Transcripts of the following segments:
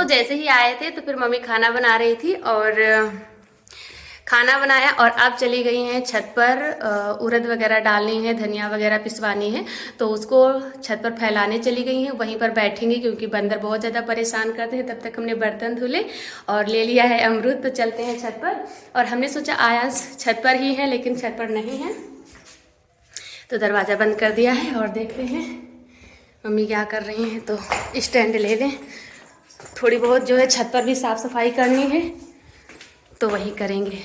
जैसे ही आए थे तो फिर मम्मी खाना बना रही थी और खाना बनाया और अब चली गई हैं छत पर। उड़द वगैरह डालनी है, धनिया वगैरह पिसवानी है, तो उसको छत पर फैलाने चली गई हैं। वहीं पर बैठेंगी क्योंकि बंदर बहुत ज़्यादा परेशान करते हैं। तब तक हमने बर्तन धुले और ले लिया है अमरूद, तो चलते हैं छत पर। और हमने सोचा आया छत पर ही है लेकिन छत पर नहीं है, तो दरवाज़ा बंद कर दिया है और देखते हैं मम्मी क्या कर रही हैं। तो स्टैंड ले लें, थोड़ी बहुत जो है छत पर भी साफ़ सफाई करनी है तो वही करेंगे।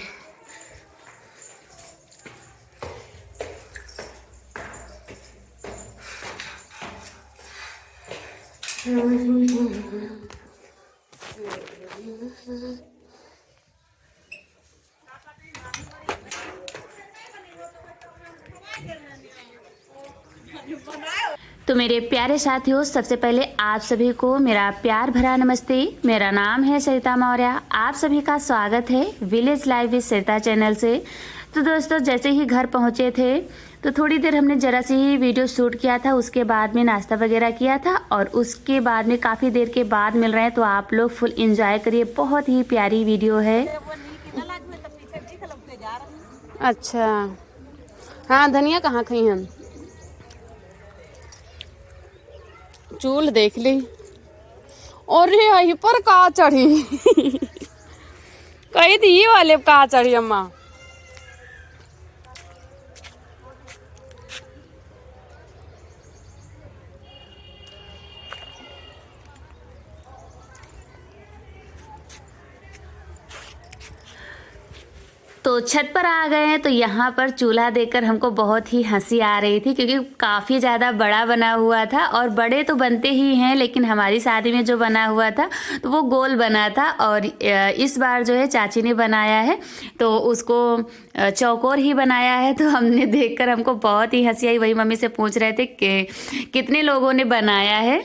तो मेरे प्यारे साथियों, सबसे पहले आप सभी को मेरा प्यार भरा नमस्ते। मेरा नाम है सरिता मौर्य। आप सभी का स्वागत है village life with Sarita channel से। तो दोस्तों, जैसे ही घर पहुंचे थे तो थोड़ी देर हमने ज़रा सी ही वीडियो शूट किया था, उसके बाद में नाश्ता वगैरह किया था और उसके बाद में काफ़ी देर के बाद मिल रहे हैं। तो आप लोग फुल एंजॉय करिए, बहुत ही प्यारी वीडियो है। अच्छा हाँ, धनिया कहाँ खाई हम? चूल देख ली और यही पर का चढ़ी कही थी ये वाले का चढ़ी अम्मा। तो छत पर आ गए हैं तो यहाँ पर चूल्हा देखकर हमको बहुत ही हंसी आ रही थी, क्योंकि काफ़ी ज़्यादा बड़ा बना हुआ था। और बड़े तो बनते ही हैं, लेकिन हमारी शादी में जो बना हुआ था तो वो गोल बना था और इस बार जो है चाची ने बनाया है तो उसको चौकोर ही बनाया है। तो हमने देखकर हमको बहुत ही हंसी आई। वही मम्मी से पूछ रहे थे कि कितने लोगों ने बनाया है।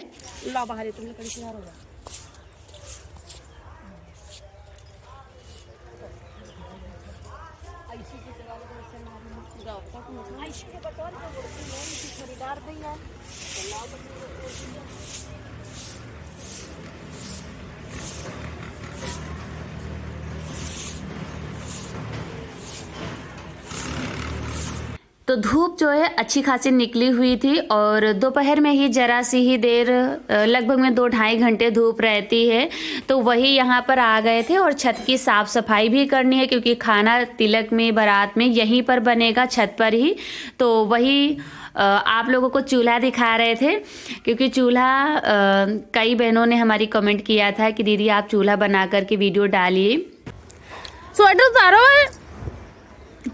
तो धूप जो है अच्छी खासी निकली हुई थी और दोपहर में ही जरा सी ही देर, लगभग में 2-2.5 घंटे धूप रहती है। तो वही यहाँ पर आ गए थे और छत की साफ़ सफाई भी करनी है, क्योंकि खाना तिलक में, बारात में यहीं पर बनेगा, छत पर ही। तो वही आप लोगों को चूल्हा दिखा रहे थे, क्योंकि चूल्हा कई बहनों ने हमारी कमेंट किया था कि दीदी आप चूल्हा बना करके वीडियो डालिए। स्वेटर उतारो है।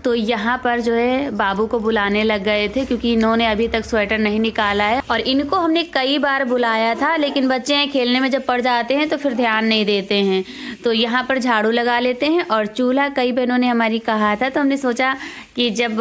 तो यहाँ पर जो है बाबू को बुलाने लग गए थे, क्योंकि इन्होंने अभी तक स्वेटर नहीं निकाला है। और इनको हमने कई बार बुलाया था, लेकिन बच्चे हैं, खेलने में जब पड़ जाते हैं तो फिर ध्यान नहीं देते हैं। तो यहाँ पर झाड़ू लगा लेते हैं। और चूल्हा कई बहनों ने हमारी कहा था, तो हमने सोचा कि जब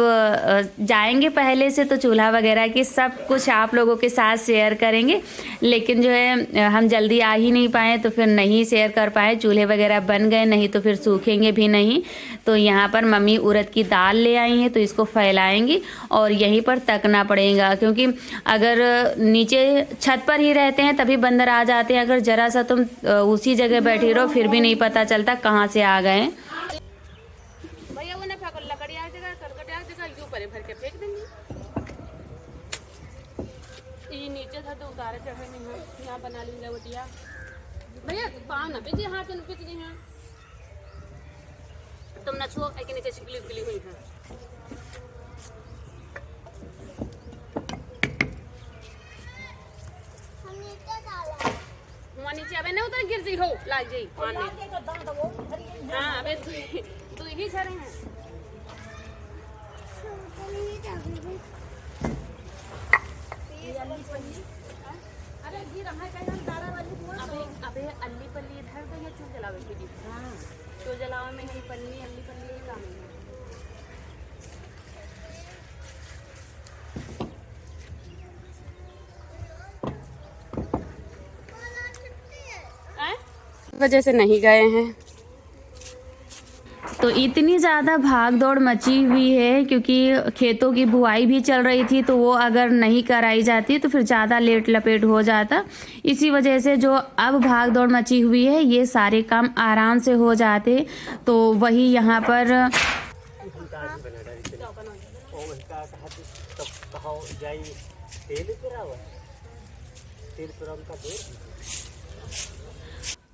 जाएंगे पहले से तो चूल्हा वगैरह की सब कुछ आप लोगों के साथ शेयर करेंगे। लेकिन जो है हम जल्दी आ ही नहीं पाए तो फिर नहीं शेयर कर पाए। चूल्हे वगैरह बन गए, नहीं तो फिर सूखेंगे भी नहीं। तो यहाँ पर मम्मी उड़द की दाल ले आई हैं, तो इसको फैलाएंगी और यहीं पर तकना पड़ेगा, क्योंकि अगर नीचे छत पर ही रहते हैं तभी बंदर आ जाते हैं। अगर जरा सा तुम उसी जगह बैठी रहो फिर भी नहीं पता चलता कहाँ से आ गए। भैया वो ना लकड़ी आ जाएगा, करकट आ जाएगा, यूं परे भर के फेंक देंगे। ये नीचे था तो उतारे चढ़े नहीं है, यहाँ बना ली लवटिया। भैया पाँव ना पीछे, हाथ न पीछे हैं, तुम ना छुओ, के नीचे छिपली उगली हुई है। वहाँ नीचे अबे नहीं उतर, गिर जी हो लाग जी पानी। हाँ अबे तू ही झरे हैं। अरे गिर रहा है कहीं दारा वाली। अबे अल्ली पल्ली इधर तो ये चूल जलावे की। हाँ चूल जलावे में ही पन्नी अल्ली पल्ली ही काम है। वजह से नहीं गए हैं। तो इतनी ज़्यादा भाग दौड़ मची हुई है क्योंकि खेतों की बुआई भी चल रही थी, तो वो अगर नहीं कराई जाती तो फिर ज़्यादा लेट लपेट हो जाता। इसी वजह से जो अब भाग दौड़ मची हुई है ये सारे काम आराम से हो जाते। तो वही यहाँ पर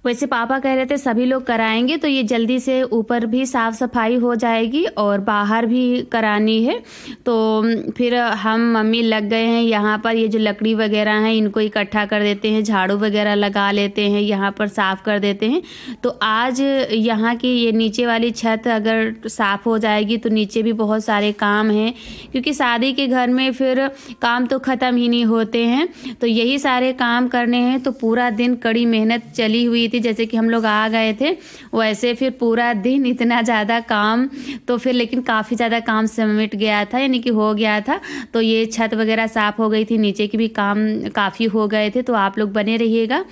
वैसे पापा कह रहे थे सभी लोग कराएंगे तो ये जल्दी से ऊपर भी साफ़ सफाई हो जाएगी और बाहर भी करानी है। तो फिर हम मम्मी लग गए हैं यहाँ पर, ये जो लकड़ी वगैरह हैं इनको इकट्ठा कर देते हैं, झाड़ू वगैरह लगा लेते हैं, यहाँ पर साफ़ कर देते हैं। तो आज यहाँ की ये नीचे वाली छत अगर साफ़ हो जाएगी तो नीचे भी बहुत सारे काम हैं, क्योंकि शादी के घर में फिर काम तो ख़त्म ही नहीं होते हैं। तो यही सारे काम करने हैं। तो पूरा दिन कड़ी मेहनत चली हुई थी, जैसे कि हम लोग आ गए थे वैसे फिर पूरा दिन इतना ज़्यादा काम, तो फिर लेकिन काफ़ी ज़्यादा काम समेट गया था, यानी कि हो गया था। तो ये छत वगैरह साफ़ हो गई थी, नीचे की भी काम काफ़ी हो गए थे। तो आप लोग बने रहिएगा,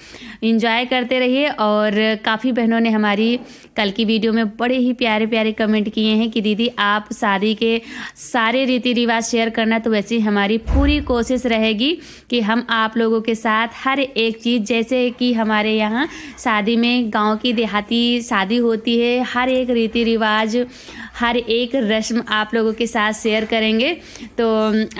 एंजॉय करते रहिए। और काफ़ी बहनों ने हमारी कल की वीडियो में बड़े ही प्यारे प्यारे कमेंट किए हैं कि दीदी आप शादी के सारे रीति रिवाज शेयर करना। तो वैसे हमारी पूरी कोशिश रहेगी कि हम आप लोगों के साथ हर एक चीज़, जैसे कि हमारे यहाँ शादी में गांव की देहाती शादी होती है, हर एक रीति रिवाज हर एक रस्म आप लोगों के साथ शेयर करेंगे। तो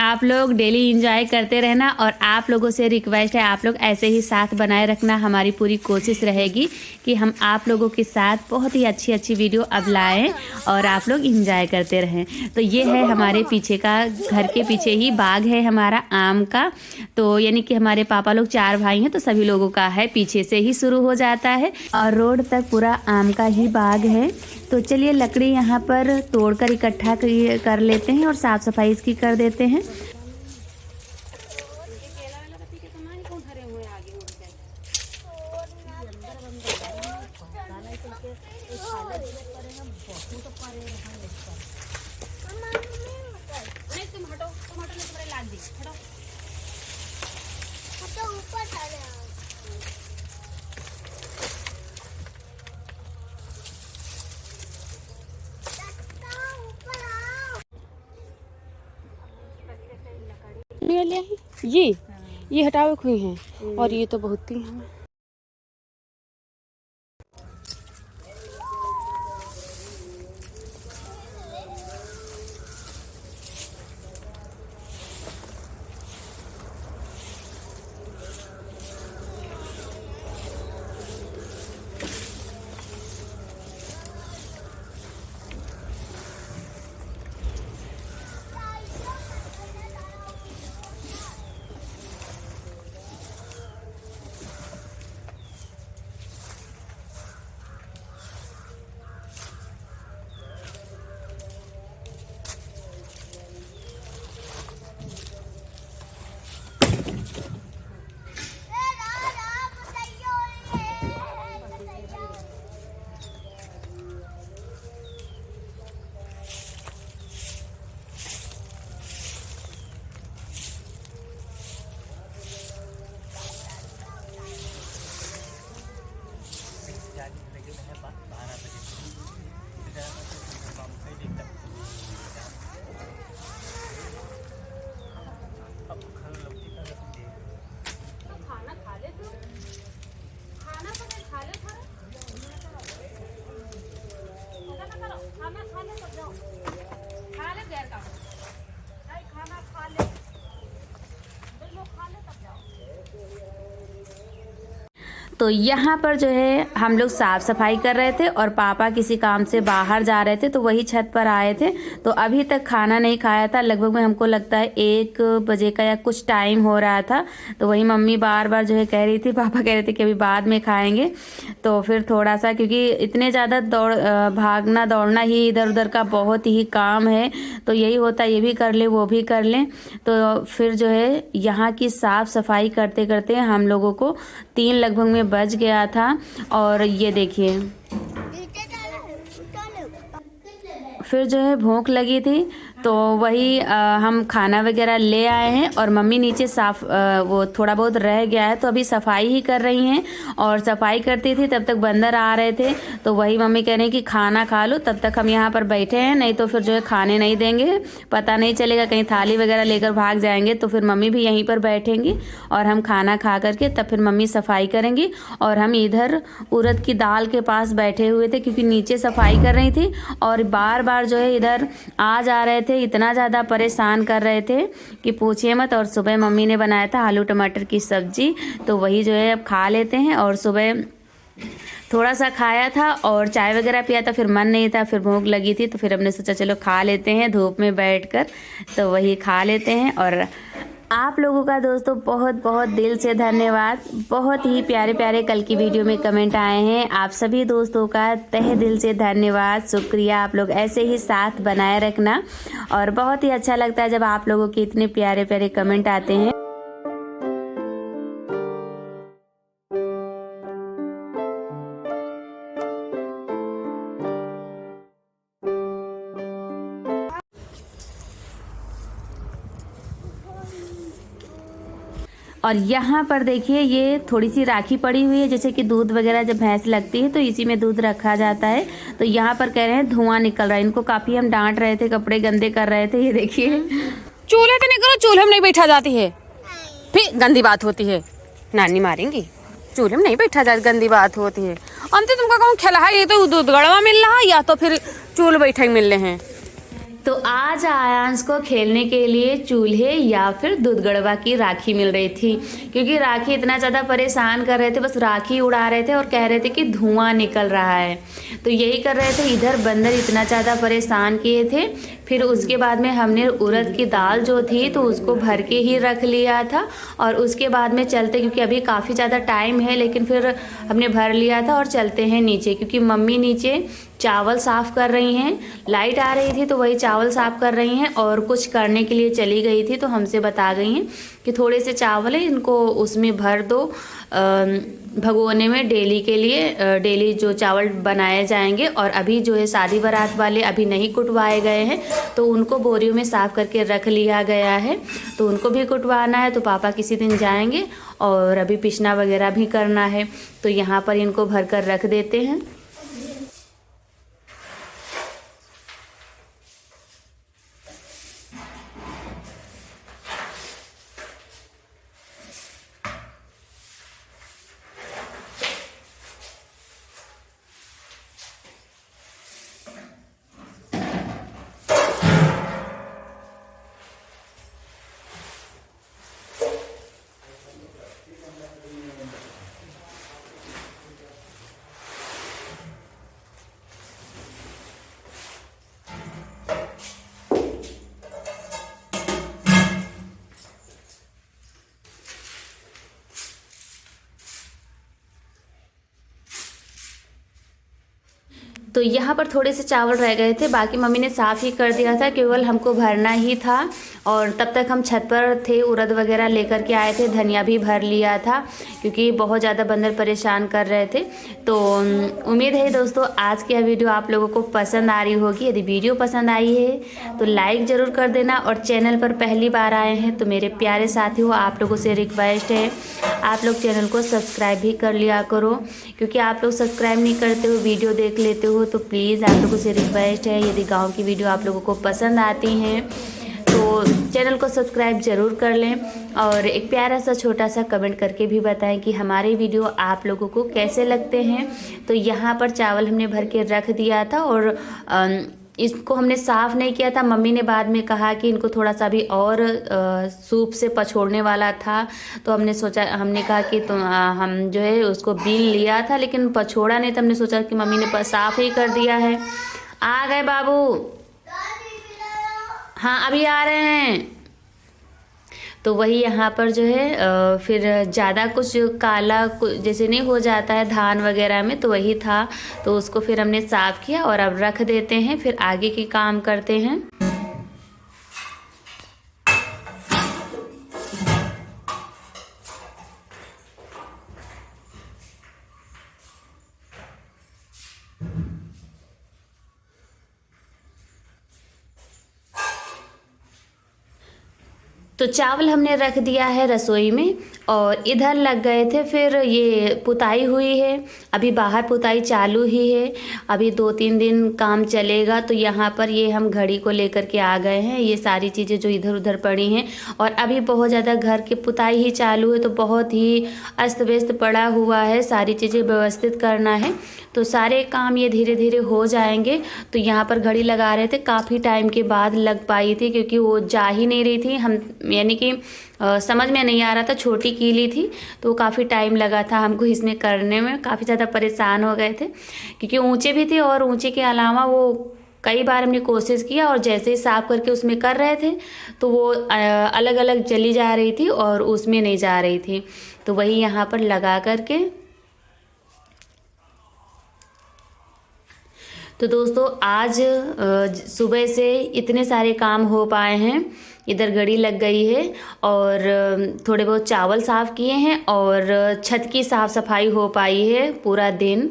आप लोग डेली एंजॉय करते रहना और आप लोगों से रिक्वेस्ट है आप लोग ऐसे ही साथ बनाए रखना। हमारी पूरी कोशिश रहेगी कि हम आप लोगों के साथ बहुत ही अच्छी अच्छी वीडियो अब लाएँ और आप लोग एंजॉय करते रहें। तो ये है हमारे पीछे का, घर के पीछे ही बाग है हमारा आम का। तो यानी कि हमारे पापा लोग 4 भाई हैं तो सभी लोगों का है, पीछे से ही शुरू हो जाता है और रोड तक पूरा आम का ही बाग है। तो चलिए लकड़ी यहाँ पर तोड़कर इकट्ठा कर लेते हैं और साफ़ सफाई इसकी कर देते हैं। ये हटावे हुए हैं और ये तो बहुत ही हैं। तो यहाँ पर जो है हम लोग साफ़ सफाई कर रहे थे और पापा किसी काम से बाहर जा रहे थे तो वही छत पर आए थे। तो अभी तक खाना नहीं खाया था, लगभग में हमको लगता है 1 बजे का या कुछ टाइम हो रहा था। तो वही मम्मी बार बार जो है कह रही थी, पापा कह रहे थे कि अभी बाद में खाएंगे। तो फिर थोड़ा सा, क्योंकि इतने ज़्यादा भागना दौड़ना ही इधर उधर का बहुत ही काम है, तो यही होता है ये भी कर ले वो भी कर लें। तो फिर जो है यहाँ की साफ़ सफाई करते करते हम लोगों को 3 लगभग में बज गया था। और ये देखिए फिर जो है भूख लगी थी तो वही हम खाना वगैरह ले आए हैं और मम्मी नीचे साफ वो थोड़ा बहुत रह गया है तो अभी सफाई ही कर रही हैं। और सफाई करती थी तब तक बंदर आ रहे थे, तो वही मम्मी कह रही हैं कि खाना खा लो, तब तक हम यहाँ पर बैठे हैं, नहीं तो फिर जो है खाने नहीं देंगे, पता नहीं चलेगा, कहीं थाली वगैरह लेकर भाग जाएंगे। तो फिर मम्मी भी यहीं पर बैठेंगी और हम खाना खा करके तब फिर मम्मी सफाई करेंगी। और हम इधर उड़द की दाल के पास बैठे हुए थे क्योंकि नीचे सफाई कर रही थी और बार बार जो है इधर आ जा रहे थे, इतना ज़्यादा परेशान कर रहे थे कि पूछिए मत। और सुबह मम्मी ने बनाया था आलू टमाटर की सब्जी, तो वही जो है अब खा लेते हैं। और सुबह थोड़ा सा खाया था और चाय वगैरह पिया था, फिर मन नहीं था, फिर भूख लगी थी, तो फिर हमने सोचा चलो खा लेते हैं धूप में बैठकर, तो वही खा लेते हैं। और आप लोगों का दोस्तों बहुत बहुत दिल से धन्यवाद, बहुत ही प्यारे प्यारे कल की वीडियो में कमेंट आए हैं। आप सभी दोस्तों का तहे दिल से धन्यवाद, शुक्रिया। आप लोग ऐसे ही साथ बनाए रखना और बहुत ही अच्छा लगता है जब आप लोगों के इतने प्यारे प्यारे कमेंट आते हैं। और यहाँ पर देखिए ये थोड़ी सी राखी पड़ी हुई है, जैसे कि दूध वगैरह जब भैंस लगती है तो इसी में दूध रखा जाता है। तो यहाँ पर कह रहे हैं धुआं निकल रहा है, इनको काफ़ी हम डांट रहे थे, कपड़े गंदे कर रहे थे। ये देखिए चूल्हे पे नहीं करो, चूल्हे में नहीं बैठा जाती है, फिर गंदी बात होती है, नानी मारेंगी। चूल्हे में नहीं बैठा जाती, गंदी बात होती है। अंत तुमको कहूँ खिला है, ये तो दूध गड़वा मिल रहा है या तो फिर चूल्हे बैठे मिल रहे हैं। तो आज आयांश को खेलने के लिए चूल्हे या फिर दूध गड़वा की राखी मिल रही थी, क्योंकि राखी इतना ज़्यादा परेशान कर रहे थे, बस राखी उड़ा रहे थे और कह रहे थे कि धुआं निकल रहा है, तो यही कर रहे थे। इधर बंदर इतना ज़्यादा परेशान किए थे। फिर उसके बाद में हमने उड़द की दाल जो थी तो उसको भर के ही रख लिया था और उसके बाद में चलते, क्योंकि अभी काफ़ी ज़्यादा टाइम है, लेकिन फिर हमने भर लिया था और चलते हैं नीचे, क्योंकि मम्मी नीचे चावल साफ़ कर रही हैं। लाइट आ रही थी तो वही चावल साफ़ कर रही हैं और कुछ करने के लिए चली गई थी, तो हमसे बता गई हैं कि थोड़े से चावल है, इनको उसमें भर दो भगोने में, डेली के लिए, डेली जो चावल बनाए जाएंगे। और अभी जो है शादी बारात वाले अभी नहीं कुटवाए गए हैं, तो उनको बोरियों में साफ़ करके रख लिया गया है, तो उनको भी कुटवाना है। तो पापा किसी दिन जाएंगे और अभी पिसना वगैरह भी करना है, तो यहाँ पर इनको भर कर रख देते हैं। तो यहाँ पर थोड़े से चावल रह गए थे, बाकी मम्मी ने साफ़ ही कर दिया था, केवल हमको भरना ही था। और तब तक हम छत पर थे, उड़द वगैरह लेकर के आए थे, धनिया भी भर लिया था, क्योंकि बहुत ज़्यादा बंदर परेशान कर रहे थे। तो उम्मीद है दोस्तों आज की यह वीडियो आप लोगों को पसंद आ रही होगी। यदि वीडियो पसंद आई है तो लाइक ज़रूर कर देना, और चैनल पर पहली बार आए हैं तो मेरे प्यारे साथियों आप लोगों से रिक्वेस्ट है आप लोग चैनल को सब्सक्राइब भी कर लिया करो, क्योंकि आप लोग सब्सक्राइब नहीं करते हो, वीडियो देख लेते हो। तो प्लीज़ आप लोगों से रिक्वेस्ट है, यदि गांव की वीडियो आप लोगों को पसंद आती हैं तो चैनल को सब्सक्राइब ज़रूर कर लें, और एक प्यारा सा छोटा सा कमेंट करके भी बताएं कि हमारे वीडियो आप लोगों को कैसे लगते हैं। तो यहाँ पर चावल हमने भर के रख दिया था और इसको हमने साफ़ नहीं किया था। मम्मी ने बाद में कहा कि इनको थोड़ा सा भी और सूप से पछोड़ने वाला था, तो हमने कहा कि तो हम जो है उसको बीन लिया था, लेकिन पछोड़ा नहीं, तो हमने सोचा कि मम्मी ने साफ़ ही कर दिया है। आ गए बाबू, हाँ अभी आ रहे हैं। तो वही यहाँ पर जो है फिर ज़्यादा कुछ काला जैसे नहीं हो जाता है धान वगैरह में, तो वही था, तो उसको फिर हमने साफ़ किया और अब रख देते हैं, फिर आगे की काम करते हैं। तो चावल हमने रख दिया है रसोई में और इधर लग गए थे फिर ये पुताई हुई है। अभी बाहर पुताई चालू ही है, अभी 2-3 दिन काम चलेगा। तो यहाँ पर ये हम घड़ी को लेकर के आ गए हैं, ये सारी चीज़ें जो इधर उधर पड़ी हैं। और अभी बहुत ज़्यादा घर की पुताई ही चालू है, तो बहुत ही अस्त व्यस्त पड़ा हुआ है, सारी चीज़ें व्यवस्थित करना है। तो सारे काम ये धीरे धीरे हो जाएंगे। तो यहाँ पर घड़ी लगा रहे थे, काफ़ी टाइम के बाद लग पाई थी क्योंकि वो जा ही नहीं रही थी। हम यानी कि समझ में नहीं आ रहा था, छोटी कीली थी तो काफ़ी टाइम लगा था हमको इसमें करने में, काफ़ी ज़्यादा परेशान हो गए थे क्योंकि ऊंचे भी थे और ऊंचे के अलावा वो कई बार हमने कोशिश किया और जैसे ही साफ करके उसमें कर रहे थे तो वो अलग अलग चली जा रही थी और उसमें नहीं जा रही थी। तो वही यहाँ पर लगा करके। तो दोस्तों आज सुबह से इतने सारे काम हो पाए हैं। इधर घड़ी लग गई है और थोड़े बहुत चावल साफ़ किए हैं और छत की साफ़ सफाई हो पाई है पूरा दिन।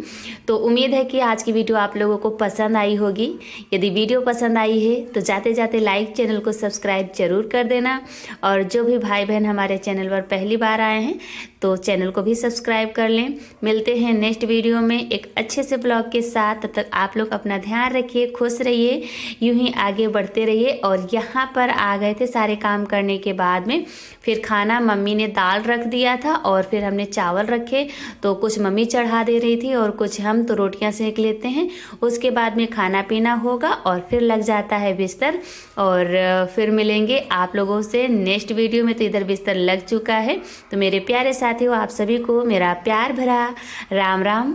तो उम्मीद है कि आज की वीडियो आप लोगों को पसंद आई होगी। यदि वीडियो पसंद आई है तो जाते जाते लाइक, चैनल को सब्सक्राइब जरूर कर देना। और जो भी भाई बहन हमारे चैनल पर पहली बार आए हैं तो चैनल को भी सब्सक्राइब कर लें। मिलते हैं नेक्स्ट वीडियो में एक अच्छे से ब्लॉग के साथ। तब तक आप लोग अपना ध्यान रखिए, खुश रहिए, यूं ही आगे बढ़ते रहिए। और यहाँ पर आ गए थे सारे काम करने के बाद में, फिर खाना मम्मी ने दाल रख दिया था और फिर हमने चावल रखे। तो कुछ मम्मी चढ़ा दे रही थी और कुछ हम तो रोटियां सेक लेते हैं। उसके बाद में खाना पीना होगा और फिर लग जाता है बिस्तर। और फिर मिलेंगे आप लोगों से नेक्स्ट वीडियो में। तो इधर बिस्तर लग चुका है। तो मेरे प्यारे साथियों, आप सभी को मेरा प्यार भरा राम राम।